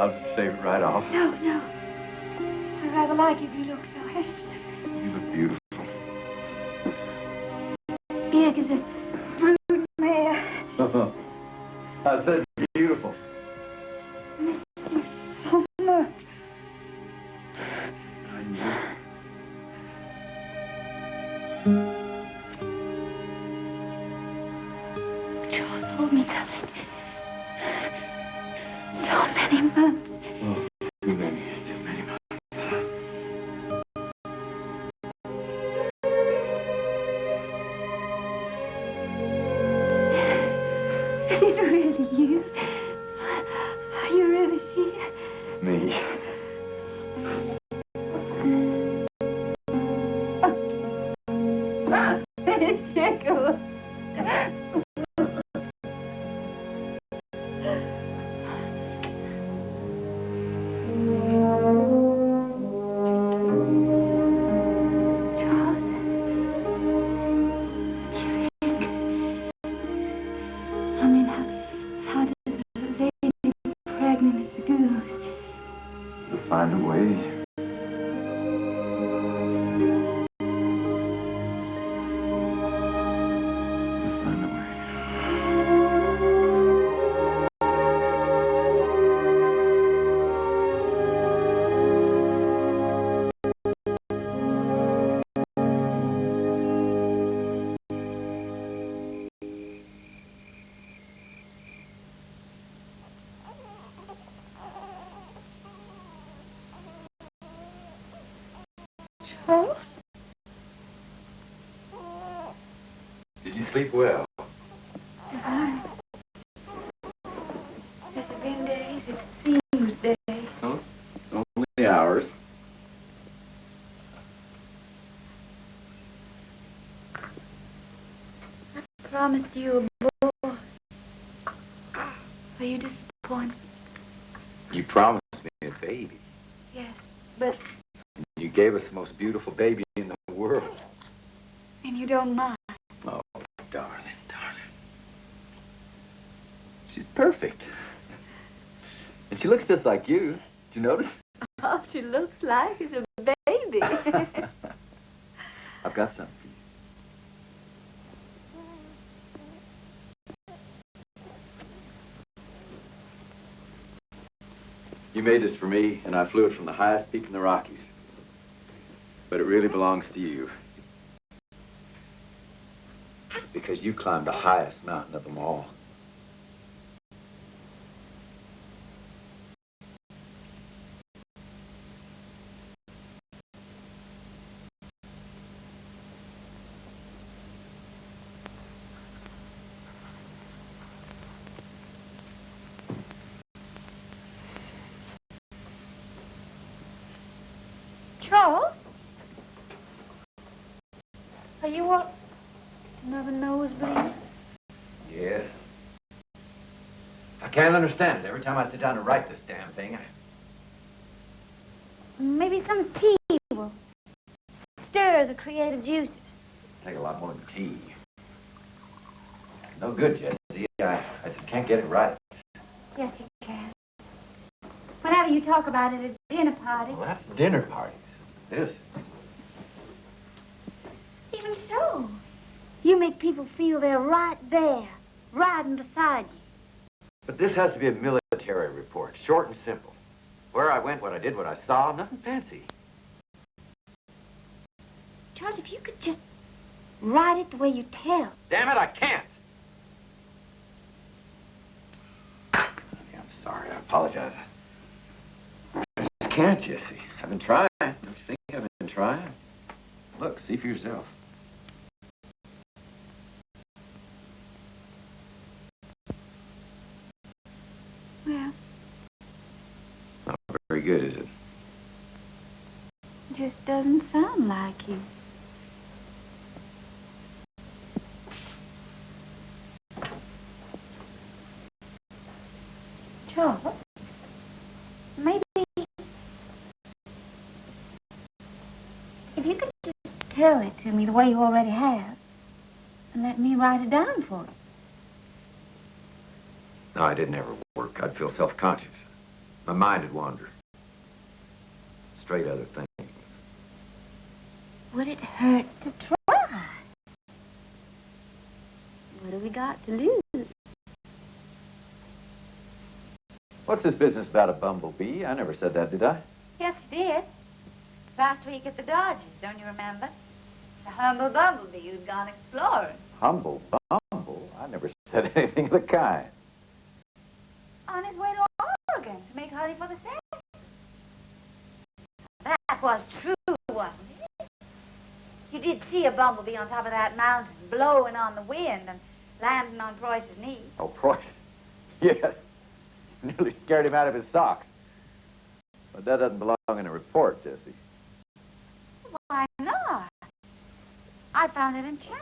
I'll save it right off. No, no. I'd rather like if you look so handsome. You look beautiful. Big as a brood mare. I said beautiful. Miss you so much. I knew. Charles, hold me tight. So many months. Oh, too many months. Is it really you? Are you really here? Me. It tickles. Find a way. Find a way. Charles? Did you sleep well? Divine. Has it been days? It seems days. Oh, only hours. I promised you a boy. Are you disappointed? You promised me a baby. Yes, but... You gave us the most beautiful baby in the world. And you don't mind? Oh, darling, darling. She's perfect. And she looks just like you. Did you notice? All she looks like is a baby. I've got something for you. You made this for me, and I flew it from the highest peak in the Rockies. But it really belongs to you. Because you climbed the highest mountain of them all. Charles? Are you what? Another nosebleed? Yeah. I can't understand it. Every time I sit down to write this damn thing, Maybe some tea will stir the creative juices. I take a lot more than tea. No good, Jessie. I just can't get it right. Yes, you can. Whenever you talk about it at dinner parties. Well, that's dinner parties. This is... Even so, you make people feel they're right there, riding beside you. But this has to be a military report, short and simple. Where I went, what I did, what I saw, nothing fancy. Charles, if you could just write it the way you tell. Damn it, I can't. I'm sorry, I apologize. I just can't, Jessie. I've been trying. Don't you think I've been trying? Look, see for yourself. Well, Not very good, is it? just doesn't sound like you. Charles, maybe if you could just tell it to me the way you already have, and let me write it down for you. No, I didn't ever work. I'd feel self-conscious. My mind had wandered. Straight other things. Would it hurt to try? What have we got to lose? What's this business about a bumblebee? I never said that, did I? Yes, you did. Last week at the Dodgers, don't you remember? The humble bumblebee who'd gone exploring. Humble bumble? I never said anything of the kind. On his way to Oregon to make honey for the set. That was true, wasn't it? You did see a bumblebee on top of that mountain, blowing on the wind and landing on Preuss's knee. Oh, Preuss? Yes. Nearly scared him out of his socks. But that doesn't belong in a report, Jessie. Why not? I found it enchanting.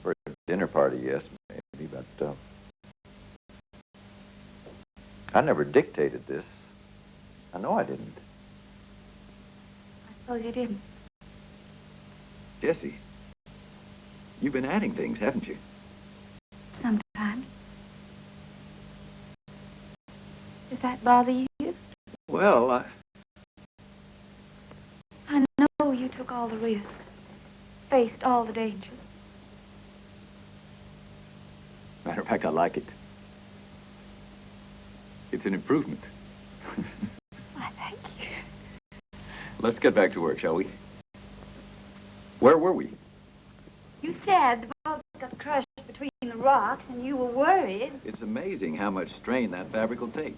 For a dinner party, yes, maybe, but, I never dictated this. I know I didn't. I suppose you didn't. Jessie, you've been adding things, haven't you? Sometimes. Does that bother you? Well, I know you took all the risks, faced all the dangers. Matter of fact, I like it. It's an improvement. I thank you. Let's get back to work, shall we? Where were we? You said the boat got crushed between the rocks and you were worried. It's amazing how much strain that fabric will take.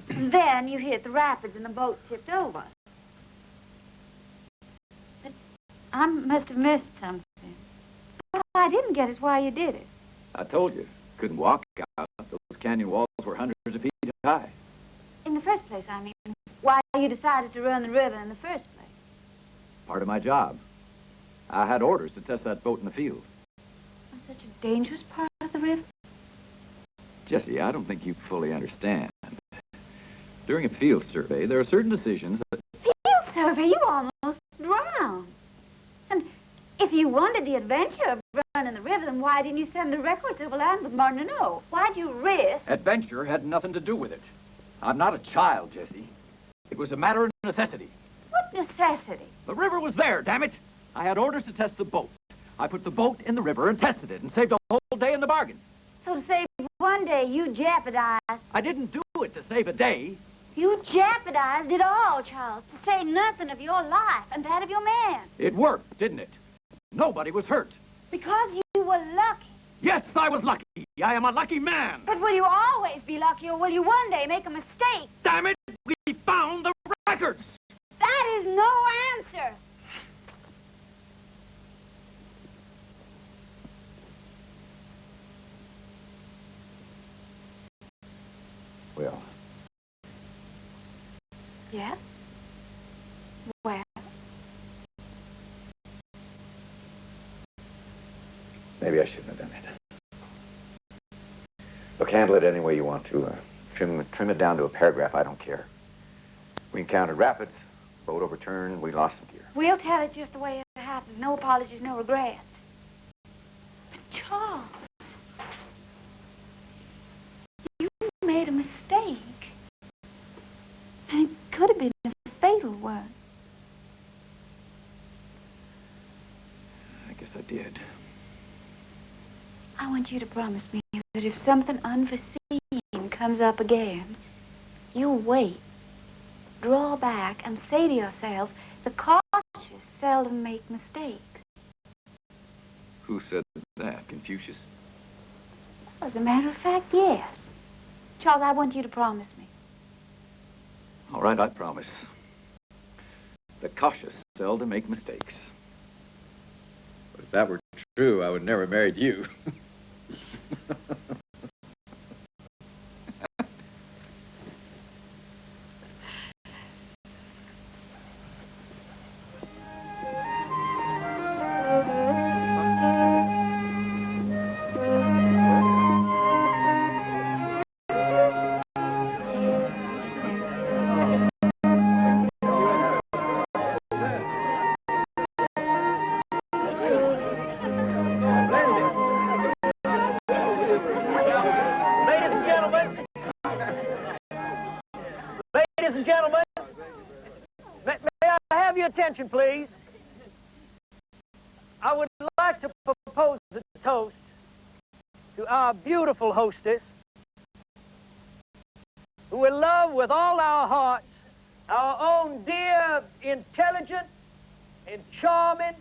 And then you hit the rapids and the boat tipped over. But I must have missed something. What I didn't get is why you did it. I told you, couldn't walk out. Those canyon walls were hundreds of feet high. In the first place, I mean, why you decided to run the river in the first place. Part of my job. I had orders to test that boat in the field. On such a dangerous part of the river? Jessie, I don't think you fully understand. During a field survey, there are certain decisions that... Field survey? You almost drowned. And if you wanted the adventure of running the river, then why didn't you send the record to the land with Martin and O? Why'd you risk? Adventure had nothing to do with it. I'm not a child, Jessie. It was a matter of necessity. What necessity? The river was there, damn it. I had orders to test the boat. I put the boat in the river and tested it and saved a whole day in the bargain. So to save one day, you jeopardized. I didn't do it to save a day. You jeopardized it all, Charles, to say nothing of your life and that of your man. It worked, didn't it? Nobody was hurt. Because you were lucky. Yes, I was lucky. I am a lucky man. But will you always be lucky, or will you one day make a mistake? Damn it, we found the records. That is no answer. Well, Yes? Well? maybe I shouldn't have done it. Look, handle it any way you want to. Trim it down to a paragraph. I don't care. We encountered rapids, boat overturned, we lost some gear. We'll tell it just the way it happened. No apologies, no regrets. But Charles, you made a mistake. And it could have been a fatal one. I guess I did. I want you to promise me that if something unforeseen comes up again, you'll wait, draw back, and say to yourself, the cautious seldom make mistakes. Who said that? Confucius? As a matter of fact, yes. Charles, I want you to promise me. All right, I promise. The cautious seldom make mistakes. But if that were true, I would never have married you. attention, please. I would like to propose a toast to our beautiful hostess, who we love with all our hearts, our own dear, intelligent, and charming,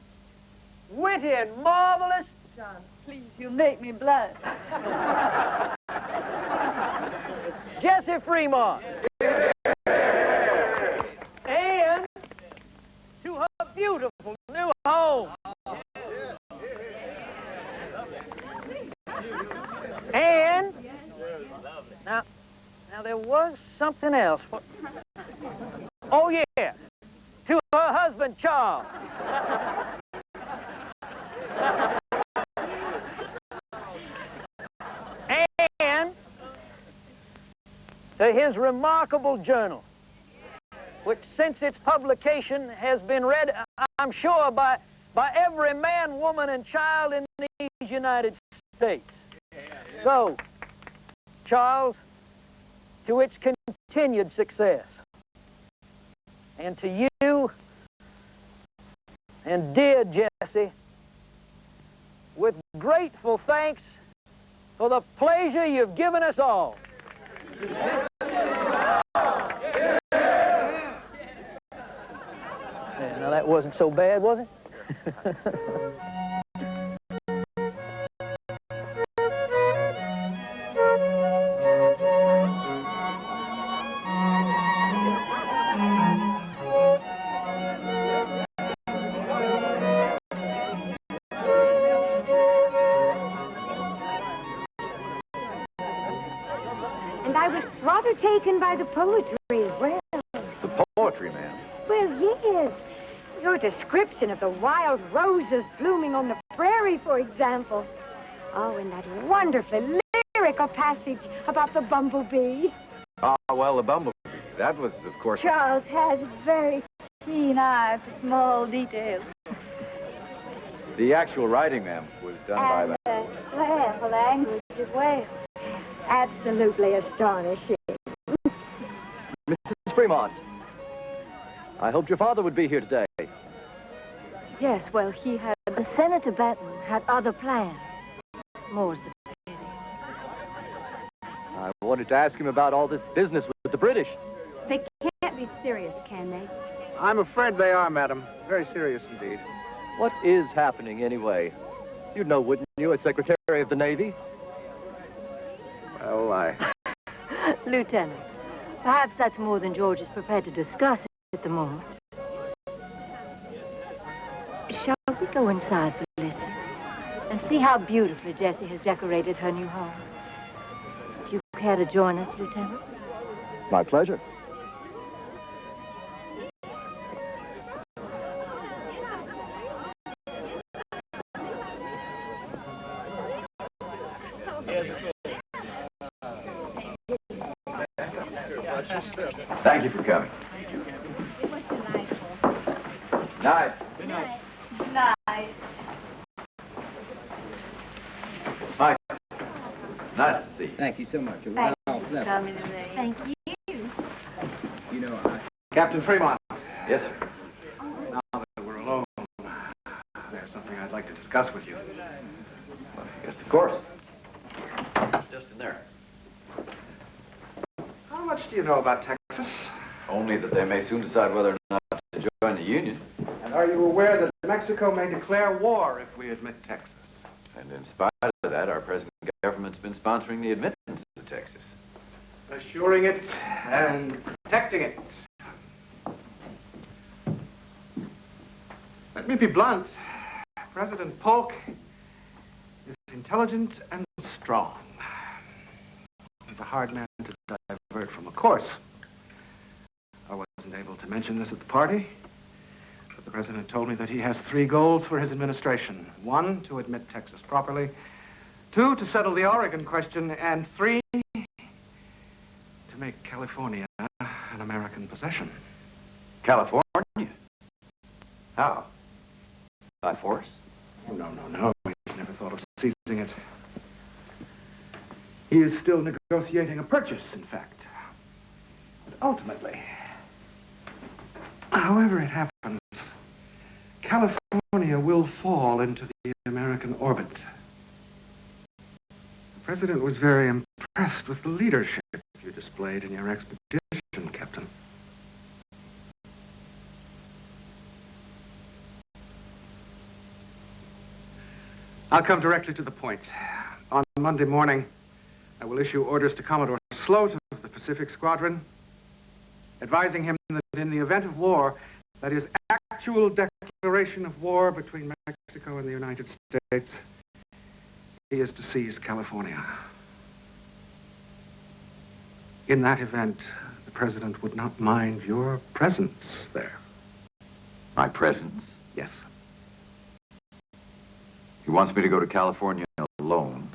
witty, and marvelous... John, please, you make me blush. Jessie Fremont. And to her beautiful new home. And now there was something else. Oh yeah, to her husband Charles. And to his remarkable journal, which since its publication has been read, I'm sure, by every man, woman, and child in these United States. So, Charles, to its continued success, and to you, and dear Jessie, with grateful thanks for the pleasure you've given us all. Yeah, now that wasn't so bad, was it? And I was rather taken by the poetry as well. The poetry, ma'am. Well, yes. Your description of the wild roses blooming on the prairie, for example. Oh, and that wonderfully lyrical passage about the bumblebee. Ah, well, the bumblebee. That was, of course... Charles has a very keen eye for small details. The actual writing, ma'am, was done by the... And flair for language as well. Absolutely astonishing. Mrs. Fremont, I hoped your father would be here today. Yes, well, he had... Senator Benton had other plans. More's the pity. I wanted to ask him about all this business with the British. They can't be serious, can they? I'm afraid they are, madam. Very serious indeed. What is happening, anyway? You'd know, wouldn't you, as Secretary of the Navy? Well, Lieutenant, perhaps that's more than George is prepared to discuss at the moment. Shall we go inside, Felicity, and see how beautifully Jessie has decorated her new home? Do you care to join us, Lieutenant? My pleasure. Thank you for coming. It was delightful. Night. Good night. Night. Mike, nice to see you. Thank you so much. Thank you for coming today. Thank you. You know, Captain Fremont, Yes, sir. now that we're alone, there's something I'd like to discuss with you. Well, yes, of course. Just in there. How much do you know about Texas? Only that they may soon decide whether or not to join the Union. And are you aware that Mexico may declare war if we admit Texas? And in spite of that, our present government's been sponsoring the admittance of Texas. Assuring it and protecting it. Let me be blunt. President Polk is intelligent and strong. He's a hard man to divert from a course. I wasn't able to mention this at the party, but the president told me that he has 3 goals for his administration. 1, to admit Texas properly. 2, to settle the Oregon question. And 3, to make California an American possession. California? How? By force? No. He's never thought of seizing it. He is still negotiating a purchase, in fact. But ultimately, however it happens, California will fall into the American orbit. The President was very impressed with the leadership you displayed in your expedition, Captain. I'll come directly to the point. On Monday morning, I will issue orders to Commodore Sloat of the Pacific Squadron, advising him that in the event of war, that is, actual declaration of war between Mexico and the United States, he is to seize California. In that event, the President would not mind your presence there. My presence? Yes. He wants me to go to California alone.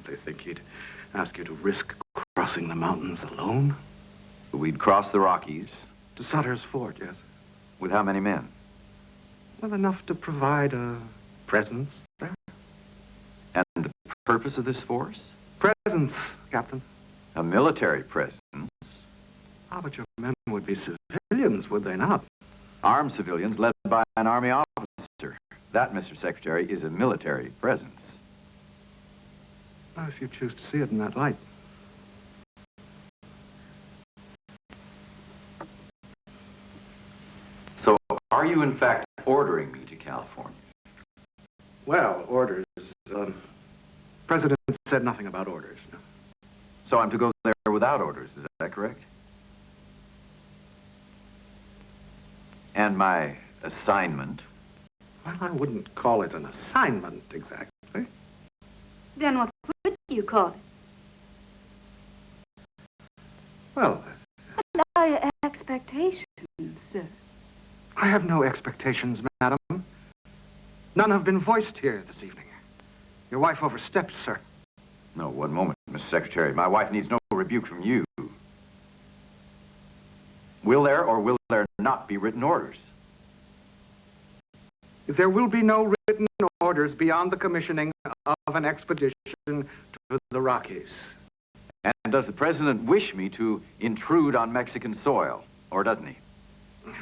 They think he'd ask you to risk crossing the mountains alone? We'd cross the Rockies. To Sutter's Fort, yes. With how many men? Well, enough to provide a presence there. And the purpose of this force? Presence, Captain. A military presence. Ah, but your men would be civilians, would they not? Armed civilians led by an army officer. That, Mr. Secretary, is a military presence. Well, if you choose to see it in that light. So, are you in fact ordering me to California? Well, orders. President said nothing about orders. No. So I'm to go there without orders, is that correct? And my assignment? Well, I wouldn't call it an assignment, exactly. Then what would you call it? Well, What are your expectations, sir? I have no expectations, madam. None have been voiced here this evening. Your wife oversteps, sir. No, one moment, Mr. Secretary. My wife needs no rebuke from you. Will there or will there not be written orders? There will be no written orders beyond the commissioning of an expedition to the Rockies. And does the President wish me to intrude on Mexican soil, or doesn't he?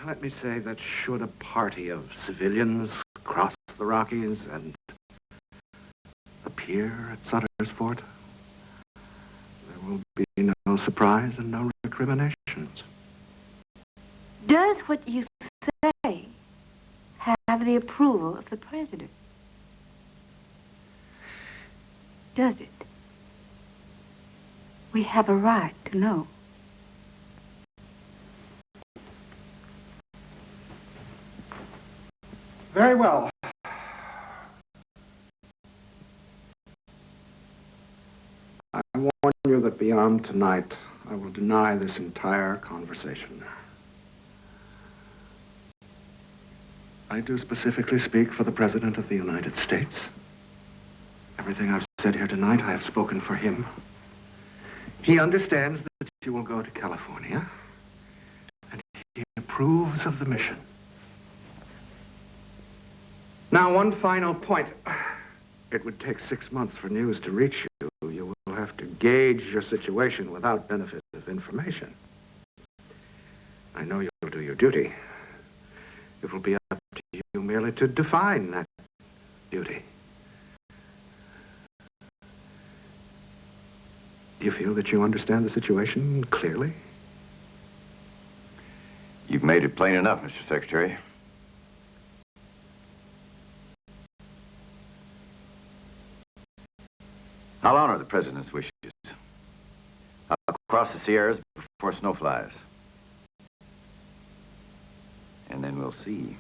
Let me say that should a party of civilians cross the Rockies and appear at Sutter's Fort, there will be no surprise and no recriminations. Does what you say have the approval of the President? Does it? We have a right to know. Very well. I warn you that beyond tonight, I will deny this entire conversation. I do specifically speak for the President of the United States. Everything I've said here tonight, I have spoken for him. He understands that you will go to California, and he approves of the mission. Now, one final point. It would take 6 months for news to reach you. You will have to gauge your situation without benefit of information. I know you'll do your duty. It will be up to you merely to define that duty. Do you feel that you understand the situation clearly? You've made it plain enough, Mr. Secretary. I'll honor the President's wishes. I'll cross the Sierras before snow flies. And then we'll see.